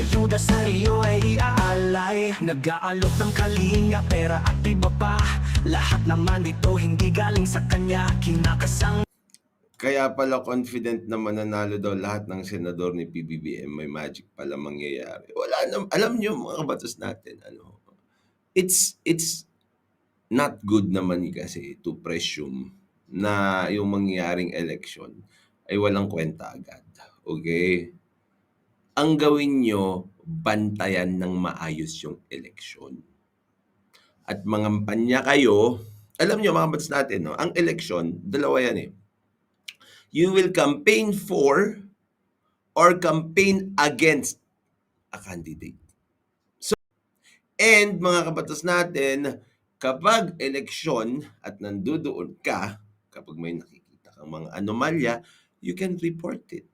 ayuda sa iyo ay iaalay. Nag-aalok ng kalinga, pera at iba pa. Lahat naman ito hindi galing sa kanya. Kinakasang Kaya pala confident na mananalo daw lahat ng senador ni PBBM, may magic pala mangyayari. Wala nam alam niyo mga kabatas natin it's not good naman kasi to presume na yung mangyayaring election ay walang kwenta agad, okay? Ang gawin niyo, bantayan ng maayos yung eleksyon. At mangampanya kayo, alam niyo mga kabatas natin ang eleksyon dalawa yan, eh. You will campaign for or campaign against a candidate. And mga kabatas natin, kapag eleksyon at nandoon ka, kapag may nakikita kang mga anomalya, you can report it.